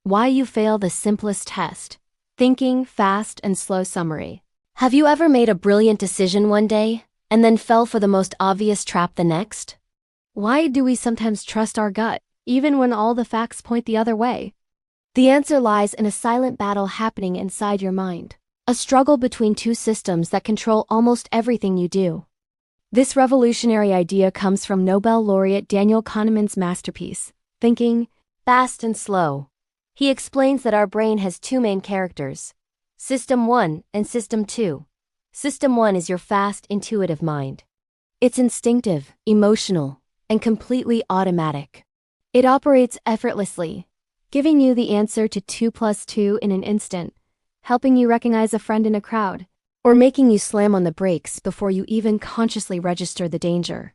Why you fail the simplest test. Thinking, fast, and slow summary. Have you ever made a brilliant decision one day, and then fell for the most obvious trap the next? Why do we sometimes trust our gut, even when all the facts point the other way? The answer lies in a silent battle happening inside your mind. A struggle between two systems that control almost everything you do. This revolutionary idea comes from Nobel laureate Daniel Kahneman's masterpiece, Thinking, Fast and Slow. He explains that our brain has two main characters, System 1 and System 2. System 1 is your fast, intuitive mind. It's instinctive, emotional, and completely automatic. It operates effortlessly, giving you the answer to 2 plus 2 in an instant, helping you recognize a friend in a crowd, or making you slam on the brakes before you even consciously register the danger.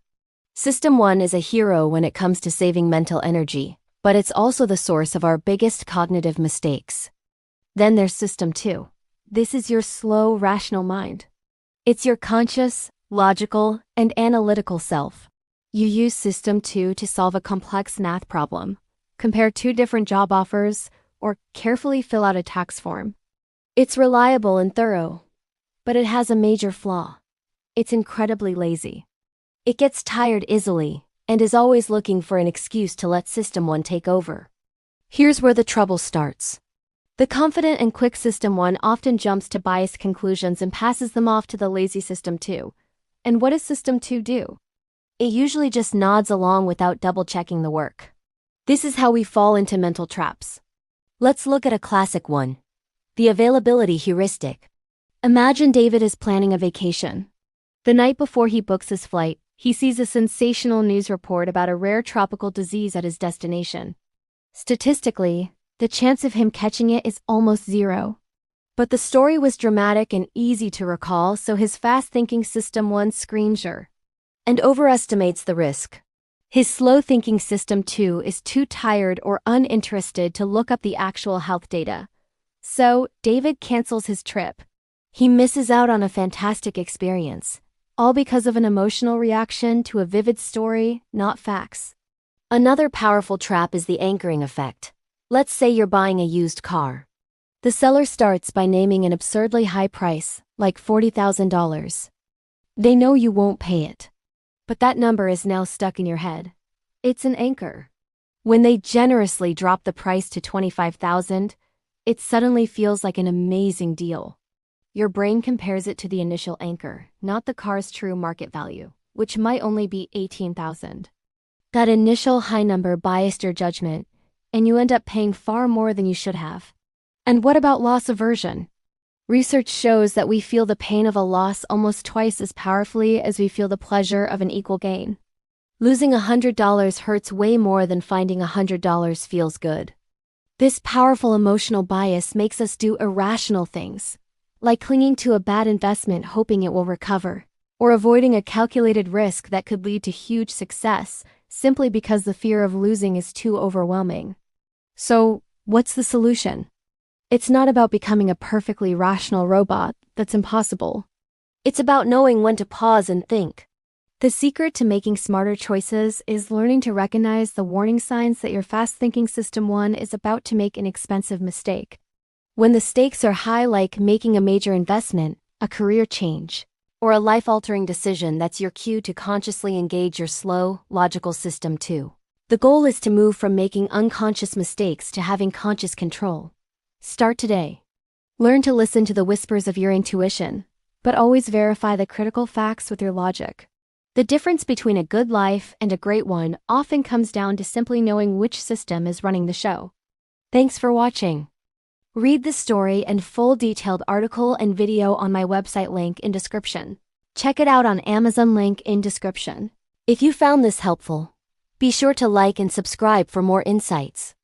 System 1 is a hero when it comes to saving mental energy, but it's also the source of our biggest cognitive mistakes. Then there's System 2. This is your slow, rational mind. It's your conscious, logical, and analytical self. You use System 2 to solve a complex math problem, compare two different job offers, or carefully fill out a tax form. It's reliable and thorough, but it has a major flaw. It's incredibly lazy. It gets tired easily and is always looking for an excuse to let System 1 take over. Here's where the trouble starts. The confident and quick System 1 often jumps to biased conclusions and passes them off to the lazy System 2. And what does System 2 do? It usually just nods along without double-checking the work. This is how we fall into mental traps. Let's look at a classic one. The availability heuristic. Imagine David is planning a vacation. The night before he books his flight, he sees a sensational news report about a rare tropical disease at his destination. Statistically, the chance of him catching it is almost zero. But the story was dramatic and easy to recall, so his fast-thinking System 1 screens her and overestimates the risk. His slow-thinking System 2 is too tired or uninterested to look up the actual health data. So, David cancels his trip. He misses out on a fantastic experience, all because of an emotional reaction to a vivid story, not facts. Another powerful trap is the anchoring effect. Let's say you're buying a used car. The seller starts by naming an absurdly high price, like $40,000. They know you won't pay it. But that number is now stuck in your head. It's an anchor. When they generously drop the price to $25,000, it suddenly feels like an amazing deal. Your brain compares it to the initial anchor, not the car's true market value, which might only be $18,000. That initial high number biased your judgment, and you end up paying far more than you should have. And what about loss aversion? Research shows that we feel the pain of a loss almost twice as powerfully as we feel the pleasure of an equal gain. Losing $100 hurts way more than finding $100 feels good. This powerful emotional bias makes us do irrational things, like clinging to a bad investment hoping it will recover, or avoiding a calculated risk that could lead to huge success simply because the fear of losing is too overwhelming. So, what's the solution? It's not about becoming a perfectly rational robot. That's impossible. It's about knowing when to pause and think. The secret to making smarter choices is learning to recognize the warning signs that your fast-thinking System 1 is about to make an expensive mistake. When the stakes are high, like making a major investment, a career change, or a life-altering decision, that's your cue to consciously engage your slow, logical System 2. The goal is to move from making unconscious mistakes to having conscious control. Start today. Learn to listen to the whispers of your intuition, but always verify the critical facts with your logic. The difference between a good life and a great one often comes down to simply knowing which system is running the show. Thanks for watching. Read the story and full detailed article and video on my website, link in description. Check it out on Amazon, link in description. If you found this helpful, be sure to like and subscribe for more insights.